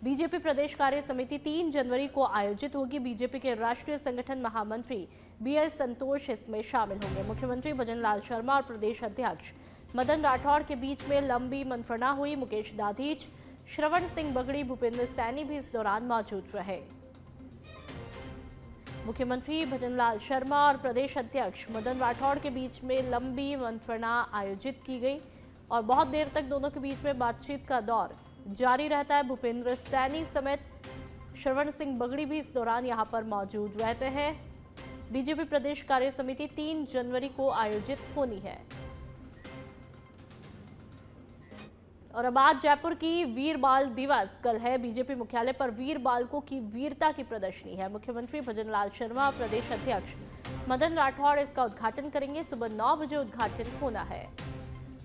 BJP प्रदेश कार्य समिति 3 जनवरी को आयोजित होगी। बीजेपी के राष्ट्रीय संगठन महामंत्री बीएल संतोष इसमें शामिल होंगे। मुख्यमंत्री भजनलाल शर्मा और प्रदेश अध्यक्ष मदन राठौड़ के बीच में लंबी मंत्रणा हुई। मुकेश दाधीच, श्रवण सिंह बगड़ी, भूपेंद्र सैनी भी इस दौरान मौजूद रहे। मुख्यमंत्री भजनलाल शर्मा और प्रदेश अध्यक्ष मदन राठौड़ के बीच में लंबी मंत्रणा आयोजित की गई और बहुत देर तक दोनों के बीच में बातचीत का दौर जारी रहता है। भूपेंद्र सैनी समेत श्रवण सिंह बगड़ी भी इस दौरान यहां पर मौजूद रहते हैं। बीजेपी प्रदेश कार्य समिति 3 जनवरी को आयोजित होनी है। और अब आज जयपुर की वीर बाल दिवस। कल है बीजेपी मुख्यालय पर वीर बालकों की वीरता की प्रदर्शनी है। मुख्यमंत्री भजनलाल शर्मा और प्रदेश अध्यक्ष मदन राठौड़ इसका उद्घाटन करेंगे। सुबह 9 बजे उद्घाटन होना है।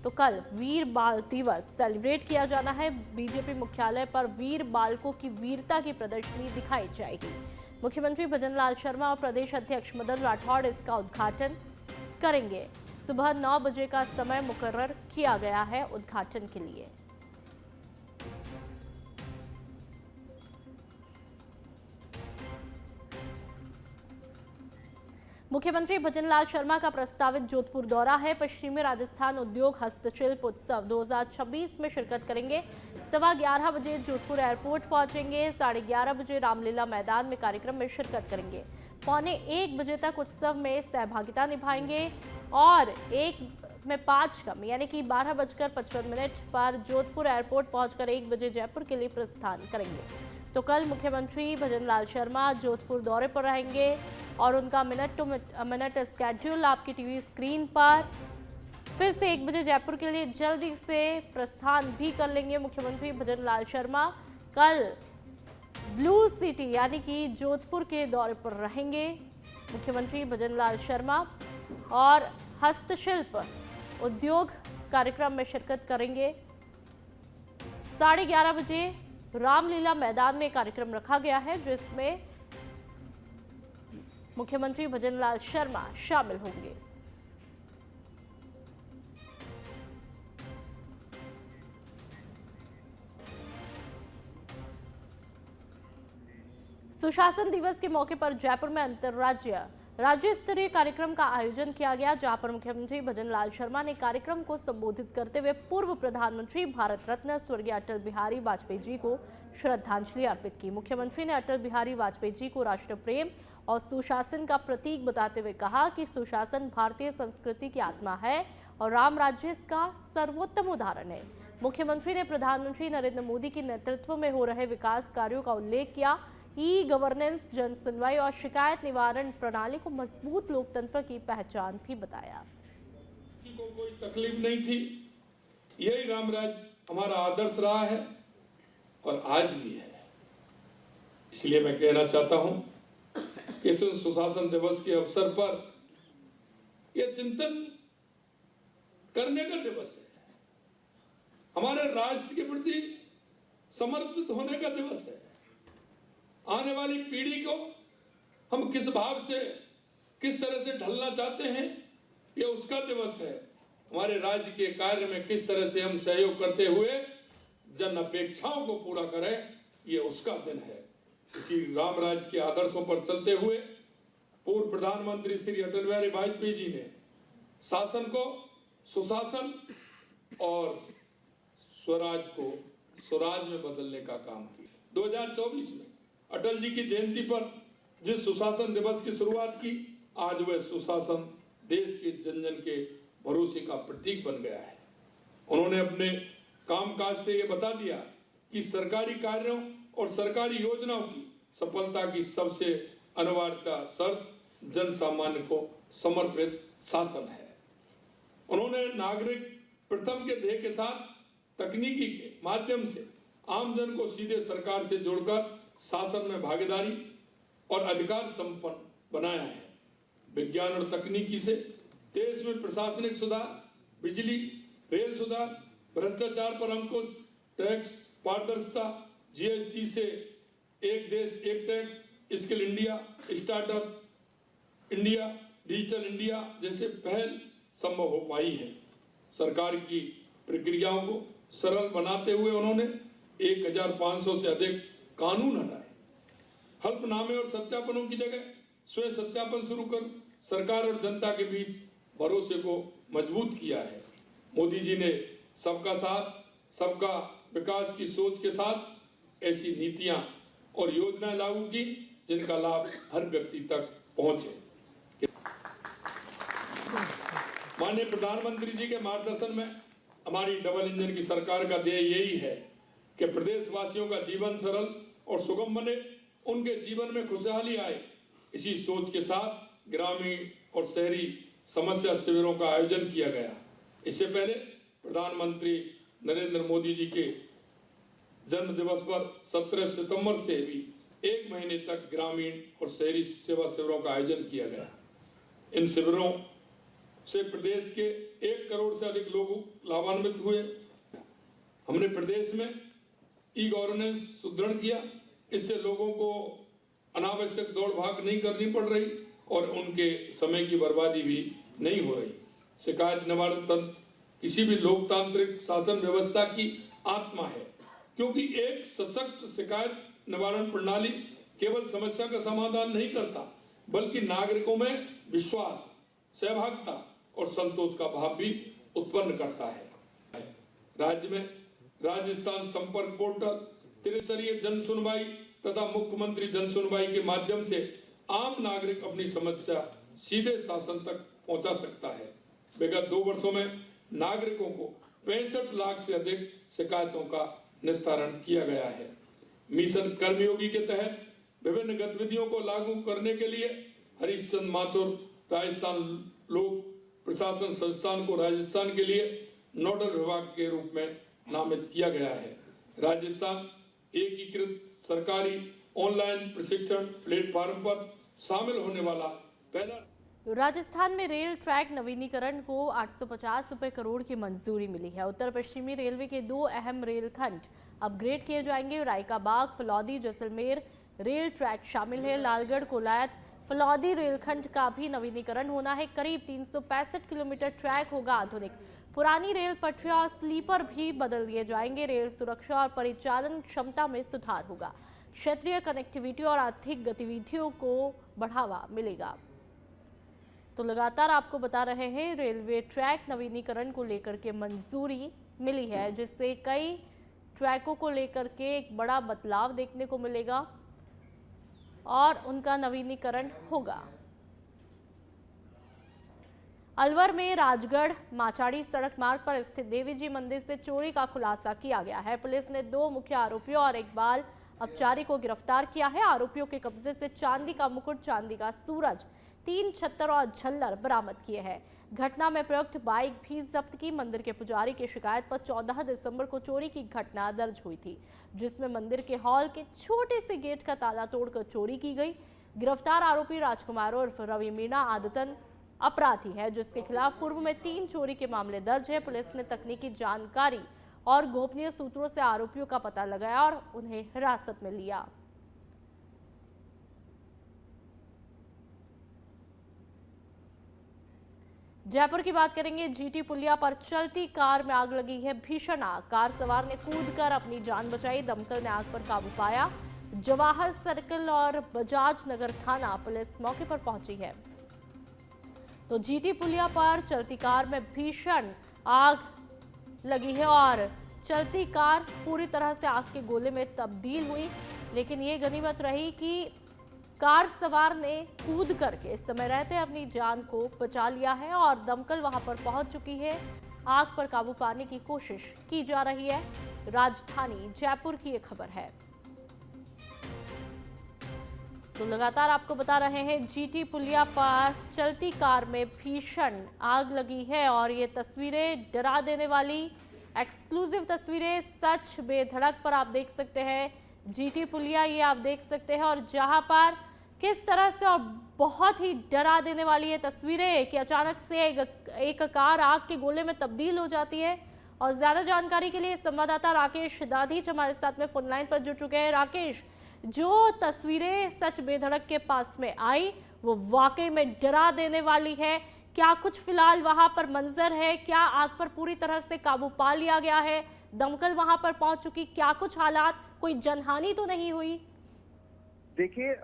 तो कल वीर बाल दिवस सेलिब्रेट किया जाना है। बीजेपी मुख्यालय पर वीर बालकों की वीरता की प्रदर्शनी दिखाई जाएगी। मुख्यमंत्री भजनलाल शर्मा और प्रदेश अध्यक्ष मदन राठौड़ इसका उद्घाटन करेंगे। सुबह 9 बजे का समय मुकर्रर किया गया है उद्घाटन के लिए। मुख्यमंत्री भजनलाल शर्मा का प्रस्तावित जोधपुर दौरा है। पश्चिमी राजस्थान उद्योग हस्तशिल्प उत्सव 2026 में शिरकत करेंगे। 11:15 बजे जोधपुर एयरपोर्ट पहुंचेंगे। 11:30 बजे रामलीला मैदान में कार्यक्रम में शिरकत करेंगे। 12:45 बजे तक उत्सव में सहभागिता निभाएंगे और 1:05 कम यानी कि 12:55 पर जोधपुर एयरपोर्ट पहुंचकर 1 बजे जयपुर के लिए प्रस्थान करेंगे। तो कल मुख्यमंत्री भजनलाल शर्मा जोधपुर दौरे पर रहेंगे और उनका मिनट टू मिनट स्केड्यूल आपकी टीवी स्क्रीन पर। फिर से 1 बजे जयपुर के लिए जल्दी से प्रस्थान भी कर लेंगे मुख्यमंत्री भजनलाल शर्मा। कल ब्लू सिटी यानी कि जोधपुर के दौरे पर रहेंगे मुख्यमंत्री भजनलाल शर्मा और हस्तशिल्प उद्योग कार्यक्रम में शिरकत करेंगे। 11:30 बजे रामलीला मैदान में कार्यक्रम रखा गया है जिसमें मुख्यमंत्री भजनलाल शर्मा शामिल होंगे। सुशासन दिवस के मौके पर जयपुर में राज्य स्तरीय कार्यक्रम का आयोजन किया गया, जहां पर मुख्यमंत्री भजनलाल शर्मा ने कार्यक्रम को संबोधित करते हुए पूर्व प्रधानमंत्री भारत रत्न स्वर्गीय अटल बिहारी वाजपेयी जी को श्रद्धांजलि अर्पित की। मुख्यमंत्री ने अटल बिहारी वाजपेयी जी को राष्ट्र प्रेम और सुशासन का प्रतीक बताते हुए कहा कि सुशासन भारतीय संस्कृति की आत्मा है और राम राज्य इसका सर्वोत्तम उदाहरण है। मुख्यमंत्री ने प्रधानमंत्री नरेंद्र मोदी के नेतृत्व में हो रहे विकास कार्यों का उल्लेख किया। ई गवर्नेंस, जन सुनवाई और शिकायत निवारण प्रणाली को मजबूत लोकतंत्र की पहचान भी बताया। किसी को कोई तकलीफ नहीं थी। यही रामराज हमारा आदर्श रहा है और आज भी है। इसलिए मैं कहना चाहता हूं कि इस सुशासन दिवस के अवसर पर यह चिंतन करने का दिवस है। हमारे राष्ट्र के प्रति समर्पित होने का दिवस है। आने वाली पीढ़ी को हम किस भाव से, किस तरह से ढलना चाहते हैं, यह उसका दिवस है। हमारे राज्य के कार्य में किस तरह से हम सहयोग करते हुए जन अपेक्षाओं को पूरा करें, यह उसका दिन है। इसी राम राज्य के आदर्शों पर चलते हुए पूर्व प्रधानमंत्री श्री अटल बिहारी वाजपेयी जी ने शासन को सुशासन और स्वराज को स्वराज में बदलने का काम किया। 2024 में अटल जी की जयंती पर जिस सुशासन दिवस की शुरुआत की, आज वह सुशासन देश के जन जन के भरोसे का प्रतीक बन गया है। उन्होंने अपने कामकाज से ये बता दिया कि सरकारी कार्यों और सरकारी योजनाओं की सफलता की सबसे अनिवार्यता शर्त जन सामान्य को समर्पित शासन है। उन्होंने नागरिक प्रथम के ध्येय के साथ तकनीकी के माध्यम से आम जन को सीधे सरकार से जोड़कर शासन में भागीदारी और अधिकार संपन्न बनाया है। विज्ञान और तकनीकी से देश में प्रशासनिक सुधार, बिजली, रेल सुधार, भ्रष्टाचार पर अंकुश, टैक्स पारदर्शिता, जीएसटी से एक देश एक tax, skill India, startup India, digital India जैसे पहल संभव हो पाई है। सरकार की प्रक्रियाओं को सरल बनाते हुए उन्होंने 1500 से अधिक कानून हटाए, हल्फनामे और सत्यापनों की जगह स्वयं सत्यापन शुरू कर सरकार और जनता के बीच भरोसे को मजबूत किया है। मोदी जी ने सबका साथ सबका विकास की सोच के साथ ऐसी नीतियां और योजनाएं लागू की जिनका लाभ हर व्यक्ति तक पहुंचे। माननीय प्रधानमंत्री जी के मार्गदर्शन में हमारी डबल इंजन की सरकार का ध्येय यही है कि प्रदेशवासियों का जीवन सरल और सुगम बने, उनके जीवन में खुशहाली आए। इसी सोच के साथ ग्रामीण और शहरी समस्या शिविरों का आयोजन किया गया। इससे पहले प्रधानमंत्री नरेंद्र मोदी जी के जन्म दिवस पर 17 सितंबर से भी 1 महीने तक ग्रामीण और शहरी सेवा शिविरों का आयोजन किया गया। इन शिविरों से प्रदेश के 1 करोड़ से अधिक लोग लाभान्वित हुए। हमने प्रदेश में ई गवर्नेंस सुदृढ़ किया, इससे लोगों को अनावश्यक दौड़ भाग नहीं करनी पड़ रही और उनके समय की बर्बादी भी नहीं हो रही। शिकायत निवारण तंत्र किसी भी लोकतांत्रिक शासन व्यवस्था की आत्मा है, क्योंकि एक सशक्त शिकायत निवारण प्रणाली केवल समस्या का समाधान नहीं करता, बल्कि नागरिकों में विश्वास, सहभागिता और संतोष का भाव भी उत्पन्न करता है। राज्य में राजस्थान संपर्क पोर्टल, त्रिस्तरीय जन सुनवाई तथा मुख्यमंत्री जन सुनवाई के माध्यम से आम नागरिक अपनी समस्या सीधे शासन तक पहुंचा सकता है। विगत 2 वर्षों में नागरिकों को 65 लाख से अधिक शिकायतों का निस्तारण किया गया है। मिशन कर्मयोगी के तहत विभिन्न गतिविधियों को लागू करने के लिए हरीशचंद्र माथुर राजस्थान लोक प्रशासन संस्थान को राजस्थान के लिए नोडल विभाग के रूप में नामित किया गया है। राजस्थान एकीकृत सरकारी ऑनलाइन प्रशिक्षण प्लेटफॉर्म पर शामिल होने वाला पहला। राजस्थान में रेल ट्रैक नवीनीकरण को 850 रुपए करोड़ की मंजूरी मिली है। उत्तर पश्चिमी रेलवे के 2 अहम रेलखंड अपग्रेड किए जाएंगे। रायकाबाग फलौदी जैसलमेर रेल ट्रैक शामिल है। लालगढ़ कोलायत फलौदी रेलखंड का भी नवीनीकरण होना है। करीब 365 किलोमीटर ट्रैक होगा आधुनिक। पुरानी रेल पटरियां और स्लीपर भी बदल दिए जाएंगे। रेल सुरक्षा और परिचालन क्षमता में सुधार होगा। क्षेत्रीय कनेक्टिविटी और आर्थिक गतिविधियों को बढ़ावा मिलेगा। तो लगातार आपको बता रहे हैं, रेलवे ट्रैक नवीनीकरण को लेकर के मंजूरी मिली है, जिससे कई ट्रैकों को लेकर के एक बड़ा बदलाव देखने को मिलेगा और उनका नवीनीकरण होगा। अलवर में राजगढ़ माचाड़ी सड़क मार्ग पर स्थित देवी जी मंदिर से चोरी का खुलासा किया गया है। पुलिस ने 2 मुख्य आरोपियों और एक बाल अपचारी को गिरफ्तार किया है। आरोपियों के कब्जे से चांदी का मुकुट, चांदी का सूरज, 3 छत्तर और झल्लर बरामद किए हैं। घटना में प्रयुक्त बाइक भी जब्त की। मंदिर के पुजारी की शिकायत पर 14 दिसंबर को चोरी की घटना दर्ज हुई थी, जिसमें मंदिर के हॉल के छोटे से गेट का ताला तोड़कर चोरी की गई। गिरफ्तार आरोपी राजकुमार उर्फ रवि मीणा आदतन अपराधी है, जिसके खिलाफ पूर्व में 3 चोरी के मामले दर्ज है। पुलिस ने तकनीकी जानकारी और गोपनीय सूत्रों से आरोपियों का पता लगाया और उन्हें हिरासत में लिया। जयपुर की बात करेंगे। जीटी पुलिया पर चलती कार में आग लगी है। भीषण आग। कार सवार ने कूदकर अपनी जान बचाई। दमकल ने आग पर काबू पाया। जवाहर सर्कल और बजाज नगर थाना पुलिस मौके पर पहुंची है। तो जीटी पुलिया पर चलती कार में भीषण आग लगी है और चलती कार पूरी तरह से आग के गोले में तब्दील हुई, लेकिन ये गनीमत रही कि कार सवार ने कूद करके समय रहते अपनी जान को बचा लिया है और दमकल वहां पर पहुंच चुकी है। आग पर काबू पाने की कोशिश की जा रही है। राजधानी जयपुर की ये खबर है। तो लगातार आपको बता रहे हैं, जीटी पुलिया पर चलती कार में भीषण आग लगी है और ये तस्वीरें डरा देने वाली एक्सक्लूसिव तस्वीरें सच बेधड़क पर आप देख सकते हैं। जीटी पुलिया ये आप देख सकते हैं और जहां पर किस तरह से और बहुत ही डरा देने वाली ये तस्वीरें कि अचानक से एक कार आग के गोले में तब्दील हो जाती है। और ज्यादा जानकारी के लिए संवाददाता राकेश दाधीच हमारे साथ में फोन लाइन पर जुड़ चुके हैं। राकेश, जो तस्वीरें सच बेधड़क के पास में आई वो वाकई में डरा देने वाली है। क्या कुछ फिलहाल वहां पर मंजर है, क्या आग पर पूरी तरह से काबू पा लिया गया है, दमकल वहां पर पहुंच चुकी, क्या कुछ हालात, कोई जनहानि तो नहीं हुई? देखिए,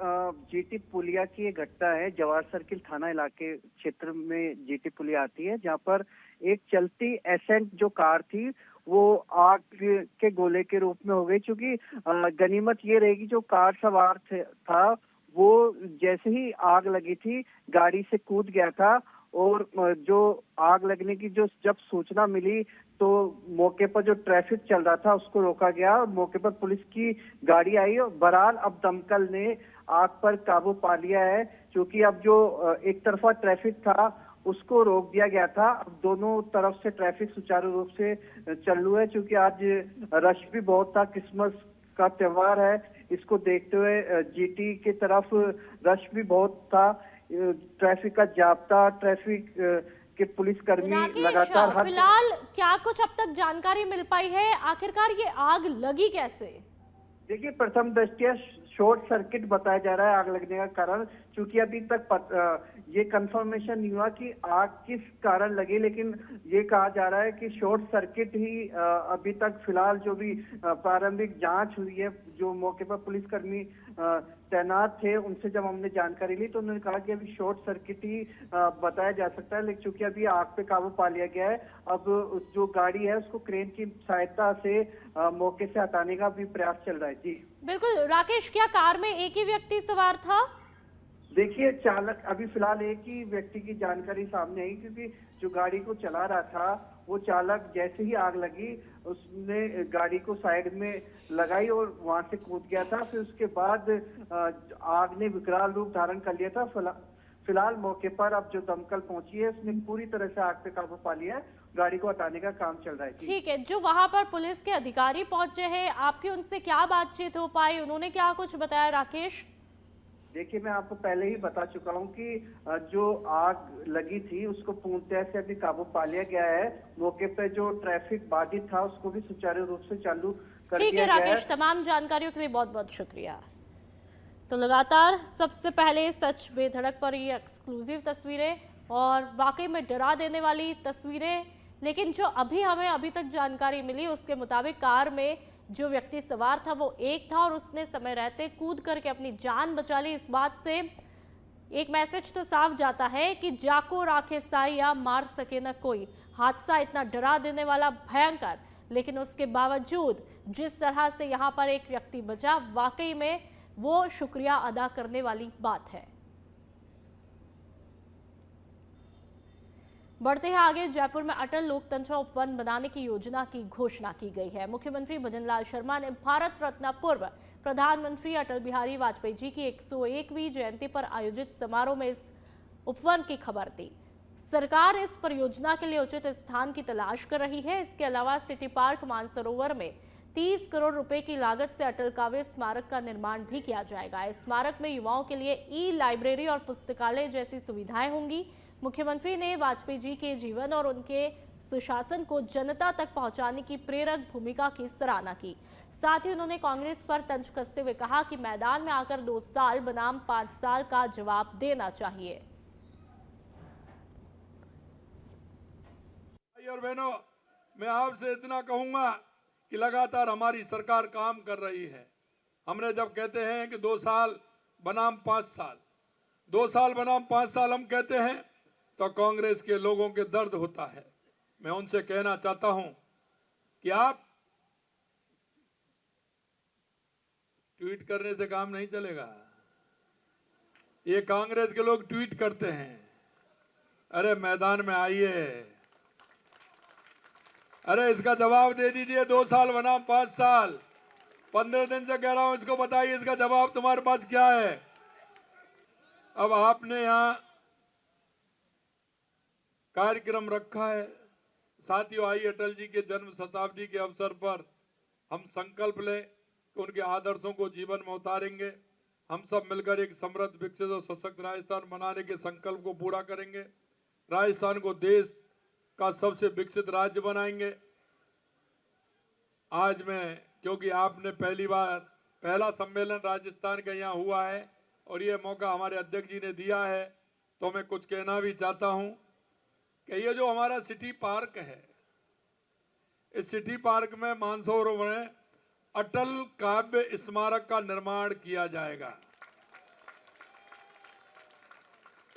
जीटी पुलिया की ये घटना है। जवाहर सर्किल थाना इलाके क्षेत्र में जीटी पुलिया आती है, जहां पर एक चलती एसेंट जो कार थी वो आग के गोले के रूप में हो गई। क्योंकि गनीमत ये रहेगी, जो कार सवार था वो जैसे ही आग लगी थी गाड़ी से कूद गया था। और जो आग लगने की जब सूचना मिली तो मौके पर जो ट्रैफिक चल रहा था उसको रोका गया और मौके पर पुलिस की गाड़ी आई। और बहरहाल अब दमकल ने आग पर काबू पा लिया है। क्योंकि अब जो एक तरफा ट्रैफिक था उसको रोक दिया गया था। अब दोनों तरफ से ट्रैफिक सुचारू रूप से चालू है। क्योंकि आज रश भी बहुत था, क्रिसमस का त्योहार है, इसको देखते हुए जीटी की तरफ रश भी बहुत था। ट्रैफिक का जाब्ता, ट्रैफिक के पुलिसकर्मी राकेश, लगातार फिलहाल क्या कुछ अब तक जानकारी मिल पाई है, आखिरकार ये आग लगी कैसे? देखिए, प्रथम दृष्टया शॉर्ट सर्किट बताया जा रहा है आग लगने का कारण। क्योंकि अभी तक ये कंफर्मेशन नहीं हुआ कि आग किस कारण लगी, लेकिन ये कहा जा रहा है कि शॉर्ट सर्किट ही अभी तक फिलहाल जो भी प्रारंभिक जांच हुई है, जो मौके पर पुलिसकर्मी तैनात थे उनसे जब हमने जानकारी ली तो उन्होंने कहा कि अभी शॉर्ट सर्किट ही बताया जा सकता है। लेकिन चूंकि अभी आग पे काबू पा लिया गया है, अब जो गाड़ी है उसको क्रेन की सहायता से मौके से हटाने का भी प्रयास चल रहा है। जी बिल्कुल राकेश, क्या कार में एक ही व्यक्ति सवार था? देखिए, चालक अभी फिलहाल एक ही व्यक्ति की जानकारी सामने आई। क्योंकि जो गाड़ी को चला रहा था वो चालक जैसे ही आग लगी उसने गाड़ी को साइड में लगाई और वहां से कूद गया था। फिर उसके बाद आग ने विकराल रूप धारण कर लिया था। फिलहाल मौके पर अब जो दमकल पहुंची है उसने पूरी तरह से आग पे काबू पा लिया है। गाड़ी को हटाने का काम चल रहा है। ठीक है, जो वहां पर पुलिस के अधिकारी पहुंचे हैं, आपकी उनसे क्या बातचीत हो पाई, उन्होंने क्या कुछ बताया राकेश? देखिए, मैं आपको पहले ही बता चुका हूं कि जो आग लगी थी उसको पूर्णतः से अभी काबू पा लिया गया है। मौके पर जो ट्रैफिक बाधित था उसको भी सुचारू रूप से चालू कर ठीक दिया है गया है। राकेश, तमाम जानकारियों के लिए बहुत बहुत शुक्रिया। तो लगातार सबसे पहले सच बेधड़क पर ये एक्सक्लूसिव तस्वीरें और वाकई में डरा देने वाली तस्वीरें। लेकिन जो अभी तक जानकारी मिली उसके मुताबिक कार में जो व्यक्ति सवार था वो एक था और उसने समय रहते कूद करके अपनी जान बचा ली। इस बात से एक मैसेज तो साफ जाता है कि जाको राखे साइया मार सके न कोई। हादसा इतना डरा देने वाला, भयंकर, लेकिन उसके बावजूद जिस तरह से यहाँ पर एक व्यक्ति बचा, वाकई में वो शुक्रिया अदा करने वाली बात है। बढ़ते हैं आगे। जयपुर में अटल लोकतंत्र उपवन बनाने की योजना की घोषणा की गई है। मुख्यमंत्री भजनलाल शर्मा ने भारत रत्न पूर्व प्रधानमंत्री अटल बिहारी वाजपेयी जी की 101वीं जयंती पर आयोजित समारोह में इस उपवन की खबर दी। सरकार इस परियोजना के लिए उचित स्थान की तलाश कर रही है। इसके अलावा सिटी पार्क मानसरोवर में 30 करोड़ रुपए की लागत से अटल काव्य स्मारक का निर्माण भी किया जाएगा। इस स्मारक में युवाओं के लिए ई लाइब्रेरी और पुस्तकालय जैसी सुविधाएं होंगी। मुख्यमंत्री ने वाजपेयी जी के जीवन और उनके सुशासन को जनता तक पहुंचाने की प्रेरक भूमिका की सराहना की। साथ ही उन्होंने कांग्रेस पर तंज कसते हुए कहा कि मैदान में आकर 2 साल बनाम 5 साल का जवाब देना चाहिए। भाई और बहनों, मैं आपसे इतना कहूंगा कि लगातार हमारी सरकार काम कर रही है। हमने जब कहते हैं कि 2 साल बनाम 5 साल, 2 साल बनाम 5 साल हम कहते हैं तो कांग्रेस के लोगों के दर्द होता है। मैं उनसे कहना चाहता हूं कि आप ट्वीट करने से काम नहीं चलेगा। ये कांग्रेस के लोग ट्वीट करते हैं, अरे मैदान में आइए, अरे इसका जवाब दे दीजिए। 2 साल बनाम 5 साल, 15 दिन से कह रहा हूं, इसको बताइए इसका जवाब तुम्हारे पास क्या है। अब आपने यहां कार्यक्रम रखा है। साथियों, आइए अटल जी के जन्म शताब्दी के अवसर पर हम संकल्प लें कि उनके आदर्शों को जीवन में उतारेंगे। हम सब मिलकर एक समृद्ध, विकसित और सशक्त राजस्थान बनाने के संकल्प को पूरा करेंगे। राजस्थान को देश का सबसे विकसित राज्य बनाएंगे। आज मैं, क्योंकि आपने पहली बार पहला सम्मेलन राजस्थान का यहाँ हुआ है और ये मौका हमारे अध्यक्ष जी ने दिया है, तो मैं कुछ कहना भी चाहता हूँ कि ये जो हमारा सिटी पार्क है, इस सिटी पार्क में मानसरोवर में अटल काव्य स्मारक का निर्माण किया जाएगा।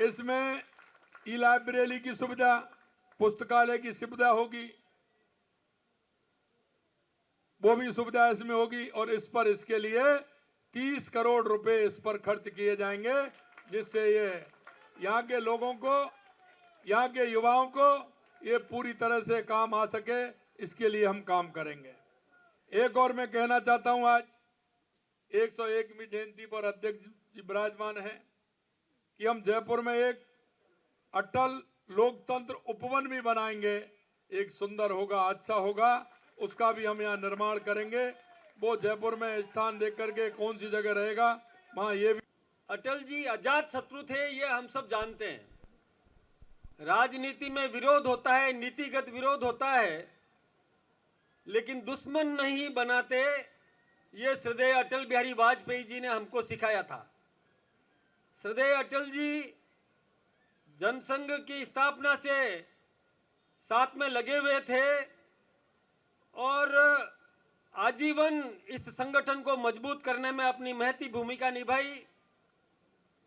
इसमें ई लाइब्रेरी की सुविधा, पुस्तकालय की सुविधा होगी, वो भी सुविधा इसमें होगी और इसके लिए 30 करोड़ रुपए इस पर खर्च किए जाएंगे, जिससे ये यहाँ के लोगों को, यहाँ के युवाओं को ये पूरी तरह से काम आ सके, इसके लिए हम काम करेंगे। एक और मैं कहना चाहता हूं, आज 101वीं जयंती पर अध्यक्ष जी विराजमान है कि हम जयपुर में एक अटल लोकतंत्र उपवन भी बनाएंगे। एक सुंदर होगा, अच्छा होगा, उसका भी हम यहाँ निर्माण करेंगे। वो जयपुर में स्थान देख करके कौन सी जगह रहेगा, वहां ये भी। अटल जी अजात शत्रु थे, ये हम सब जानते हैं। राजनीति में विरोध होता है, नीतिगत विरोध होता है, लेकिन दुश्मन नहीं बनाते, ये श्रद्धेय अटल बिहारी वाजपेयी जी ने हमको सिखाया था। श्रद्धेय अटल जी जनसंघ की स्थापना से साथ में लगे हुए थे और आजीवन इस संगठन को मजबूत करने में अपनी महती भूमिका निभाई।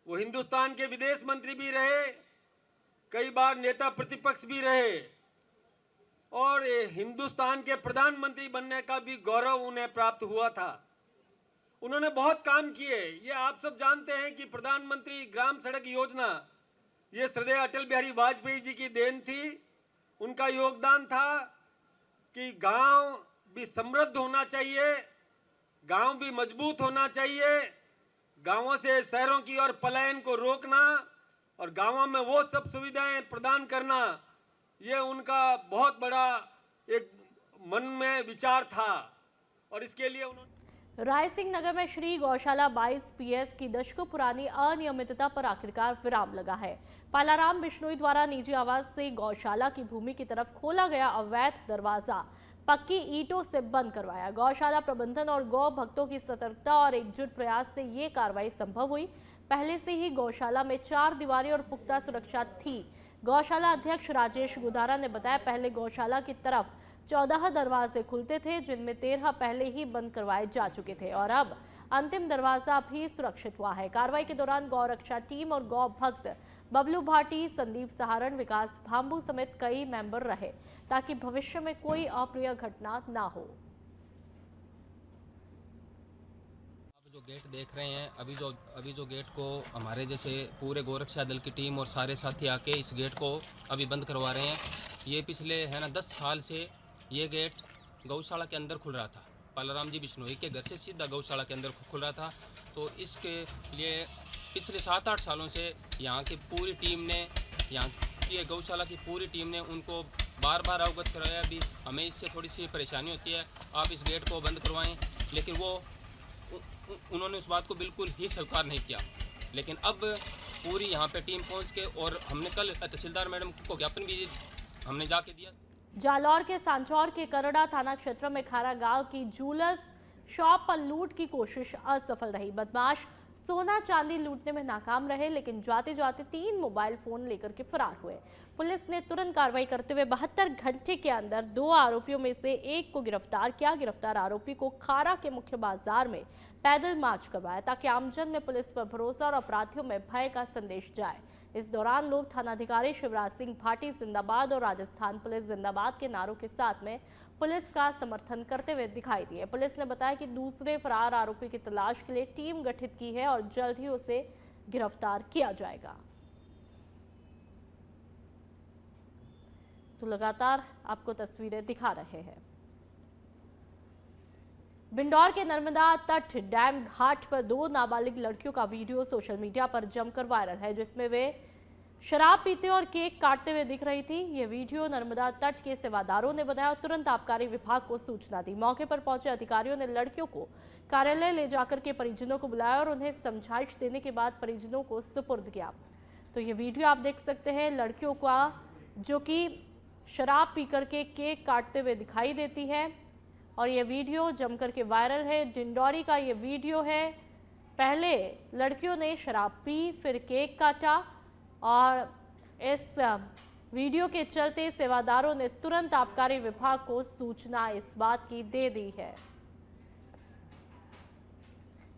वो हिंदुस्तान के विदेश मंत्री भी रहे, कई बार नेता प्रतिपक्ष भी रहे और हिंदुस्तान के प्रधानमंत्री बनने का भी गौरव उन्हें प्राप्त हुआ था। उन्होंने बहुत काम किए, ये आप सब जानते हैं कि प्रधानमंत्री ग्राम सड़क योजना ये श्रद्धेय अटल बिहारी वाजपेयी जी की देन थी। उनका योगदान था कि गांव भी समृद्ध होना चाहिए, गांव भी मजबूत होना चाहिए, गांवों से शहरों की ओर पलायन को रोकना और गांवों में वो सब सुविधाएं प्रदान करना, ये उनका बहुत बड़ा एक मन में विचार था और इसके लिए उन्होंने। रायसिंह नगर में श्री गौशाला 22 PS की दशकों पुरानी अनियमितता पर आखिरकार विराम लगा है। पालाराम बिश्नोई द्वारा निजी आवाज से गौशाला की भूमि की तरफ खोला गया अवैध दरवाजा पक्की ईंटों से बंद करवाया। गौशाला प्रबंधन और गौ भक्तों की सतर्कता और एकजुट प्रयास से ये कार्रवाई संभव हुई। पहले से ही गौशाला में 4 दीवारें और पुख्ता सुरक्षा थी। गौशाला अध्यक्ष राजेश गुदारा ने बताया, पहले गौशाला की तरफ 14 दरवाजे खुलते थे, जिनमें 13 पहले ही बंद करवाए जा चुके थे और अब अंतिम दरवाजा भी सुरक्षित हुआ है। कार्रवाई के दौरान गौ रक्षा टीम और गौ भक्त बबलू भाटी, संदीप सहारण, विकास भांबू समेत कई मेंबर रहे, ताकि भविष्य में कोई अप्रिय घटना ना हो। आप जो गेट देख रहे हैं, अभी जो गेट को हमारे जैसे पूरे गोरक्षा दल की टीम और सारे साथी आके इस गेट को अभी बंद करवा रहे हैं। ये पिछले 10 साल से ये गेट गौशाला के अंदर खुल रहा था। पालाराम जी बिश्नोई के घर से सीधा गौशाला के अंदर खुल रहा था। तो इसके लिए पिछले 7-8 सालों से यहाँ की पूरी टीम ने, यहाँ की गौशाला की पूरी टीम ने उनको बार बार अवगत कराया। भी हमें इससे थोड़ी सी परेशानी होती है, आप इस गेट को बंद करवाएं, लेकिन उन्होंने उस बात को बिल्कुल ही स्वीकार नहीं किया। लेकिन अब पूरी यहाँ पे टीम पहुँच के, और हमने कल तहसीलदार मैडम को ज्ञापन भी हमने जाके दिया। जालौर के सांचौर के करड़ा थाना क्षेत्र में खारा गांव की जूलर्स शॉप पर लूट की कोशिश असफल रही। बदमाश सोना चांदी लूटने में नाकाम रहे, लेकिन जाते जाते 3 मोबाइल फोन लेकर के फरार हुए। पुलिस ने तुरंत कार्रवाई करते हुए 72 घंटे के अंदर 2 आरोपियों में से एक को गिरफ्तार किया। गिरफ्तार आरोपी को खारा के मुख्य बाजार में पैदल मार्च करवाया, ताकि आमजन में पुलिस पर भरोसा और अपराधियों में भय का संदेश जाए। इस दौरान लोग थानाधिकारी शिवराज सिंह भाटी जिंदाबाद और राजस्थान पुलिस जिंदाबाद के नारों के साथ में पुलिस का समर्थन करते हुए दिखाई दिए। पुलिस ने बताया कि दूसरे फरार आरोपी की तलाश के लिए टीम गठित की है और जल्द ही उसे गिरफ्तार किया जाएगा। तो लगातार आपको तस्वीरें दिखा रहे हैं। बिंदौर के नर्मदा तट डैम घाट पर 2 नाबालिग लड़कियों का वीडियो सोशल मीडिया पर जमकर वायरल है, जिसमें वे शराब पीते और केक काटते हुए दिख रही थी। ये वीडियो नर्मदा तट के सेवादारों ने बनाया और तुरंत आबकारी विभाग को सूचना दी। मौके पर पहुंचे अधिकारियों ने लड़कियों को कार्यालय ले जाकर के परिजनों को बुलाया और उन्हें समझाइश देने के बाद परिजनों को सुपुर्द किया। तो ये वीडियो आप देख सकते हैं लड़कियों का, जो कि शराब पी करके केक काटते हुए दिखाई देती है। और ये वीडियो जमकर के वायरल है। डिंडौरी का ये वीडियो है। पहले लड़कियों ने शराब पी, फिर केक काटा और इस वीडियो के चलते सेवादारों ने तुरंत आबकारी विभाग को सूचना इस बात की दे दी है।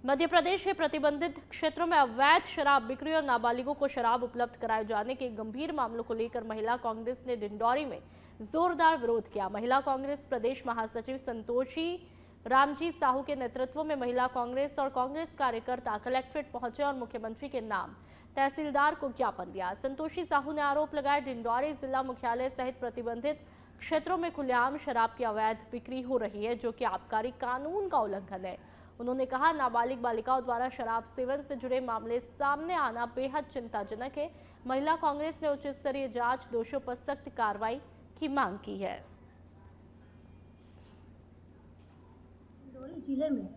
मध्य प्रदेश के प्रतिबंधित क्षेत्रों में अवैध शराब बिक्री और नाबालिगों को शराब उपलब्ध कराए जाने के गंभीर मामलों को लेकर महिला कांग्रेस ने डिंडौरी में जोरदार विरोध किया। महिला कांग्रेस प्रदेश महासचिव संतोषी रामजी साहू के नेतृत्व में महिला कांग्रेस और कांग्रेस कार्यकर्ता कलेक्ट्रेट पहुंचे और मुख्यमंत्री के नाम तहसीलदार को ज्ञापन दिया। संतोषी साहू ने आरोप लगाया डिंडौरी जिला मुख्यालय सहित प्रतिबंधित क्षेत्रों में खुलेआम शराब की अवैध बिक्री हो रही है, जो कि आबकारी कानून का उल्लंघन है। उन्होंने कहा, नाबालिग बालिकाओं द्वारा शराब सेवन से जुड़े मामले सामने आना बेहद चिंताजनक है। महिला कांग्रेस ने उच्च स्तरीय जांच, दोषियों पर सख्त कार्रवाई की मांग की है। डिंडौरी जिले में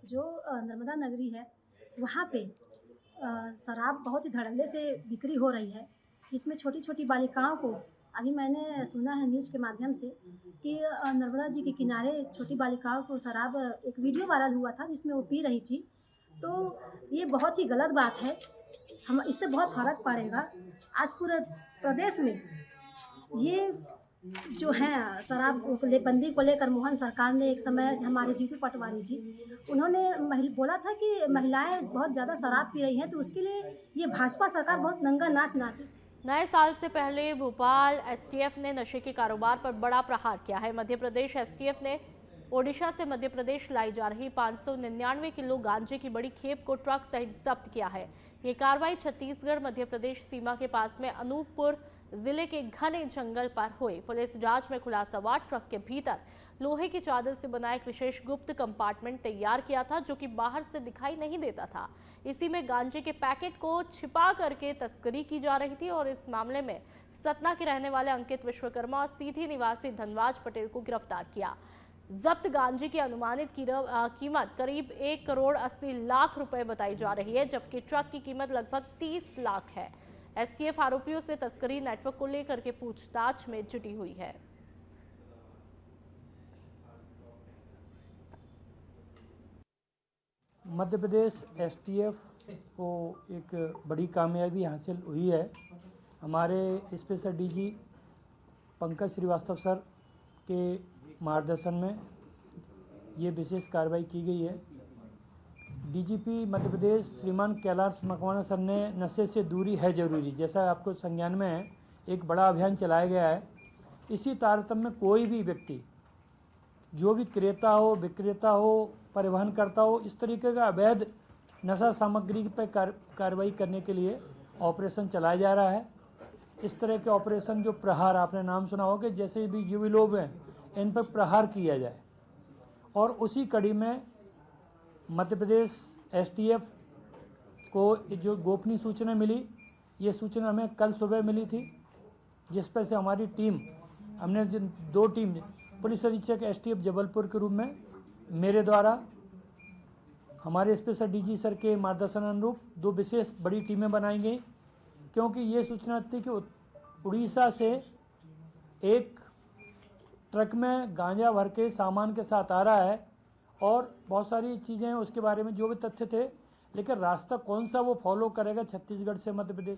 जो नर्मदा नगरी है, वहाँ पे शराब बहुत ही धड़ल्ले से बिक्री हो रही है। इसमें छोटी छोटी बालिकाओं को, अभी मैंने सुना है न्यूज़ के माध्यम से कि नर्मदा जी के किनारे छोटी बालिकाओं को शराब, एक वीडियो वायरल हुआ था जिसमें वो पी रही थी। तो ये बहुत ही गलत बात है। हम इससे बहुत फ़र्क पड़ेगा। आज पूरे प्रदेश में ये जो है शराब बंदी को लेकर मोहन सरकार ने एक समय, हमारे जीतू पटवारी जी, उन्होंने बोला था कि महिलाएं बहुत ज़्यादा शराब पी रही हैं, तो उसके लिए ये भाजपा सरकार बहुत नंगा नाच नाची। नए साल से पहले भोपाल एसटीएफ ने नशे के कारोबार पर बड़ा प्रहार किया है। मध्य प्रदेश एसटीएफ ने ओडिशा से मध्य प्रदेश लाई जा रही 599 किलो गांजे की बड़ी खेप को ट्रक सहित जब्त किया है। ये कार्रवाई छत्तीसगढ़ मध्य प्रदेश सीमा के पास में अनूपपुर जिले के घने जंगल पर हुई। पुलिस जांच में खुलासा हुआ, ट्रक के भीतर लोहे की चादर से बना एक विशेष गुप्त कंपार्टमेंट तैयार किया था, जो कि बाहर से दिखाई नहीं देता था। इसी में गांजे के पैकेट को छिपा करके तस्करी की जा रही थी और इस मामले में सतना के रहने वाले अंकित विश्वकर्मा और सीधी निवासी धनराज पटेल को गिरफ्तार किया। जब्त गांजे की अनुमानित कीमत करीब 1 करोड़ 80 लाख रुपए बताई जा रही है, जबकि ट्रक की कीमत लगभग 30 लाख है। एसटीएफ आरोपियों से तस्करी नेटवर्क को लेकर के पूछताछ में जुटी हुई है। मध्य प्रदेश एसटीएफ को एक बड़ी कामयाबी हासिल हुई है। हमारे special DG Pankaj Shrivastava sir के मार्गदर्शन में ये विशेष कार्रवाई की गई है। डीजीपी मध्य प्रदेश श्रीमान कैलाश मकवाना सर ने नशे से दूरी है जरूरी, जैसा आपको संज्ञान में है, एक बड़ा अभियान चलाया गया है। इसी तारतम्य में कोई भी व्यक्ति, जो भी क्रेता हो, विक्रेता हो, परिवहन करता हो, इस तरीके का अवैध नशा सामग्री पर कार्रवाई करने के लिए ऑपरेशन चलाया जा रहा है। इस तरह के ऑपरेशन जो प्रहार, आपने नाम सुना हो कि जैसे भी जो भी लोग हैं इन पर प्रहार किया जाए, और उसी कड़ी में मध्य प्रदेश एसटीएफ को जो गोपनीय सूचना मिली, ये सूचना हमें कल सुबह मिली थी, जिस पर से हमारी टीम, हमने जिन 2 टीम, पुलिस अधीक्षक एसटीएफ जबलपुर के रूप में मेरे द्वारा हमारे स्पेशल डीजी सर के मार्गदर्शन अनुरूप 2 विशेष बड़ी टीमें बनाई गई, क्योंकि ये सूचना थी कि उड़ीसा से एक ट्रक में गांजा भर के सामान के साथ आ रहा है और बहुत सारी चीज़ें उसके बारे में जो भी तथ्य थे, लेकिन रास्ता कौन सा वो फॉलो करेगा छत्तीसगढ़ से मध्य प्रदेश।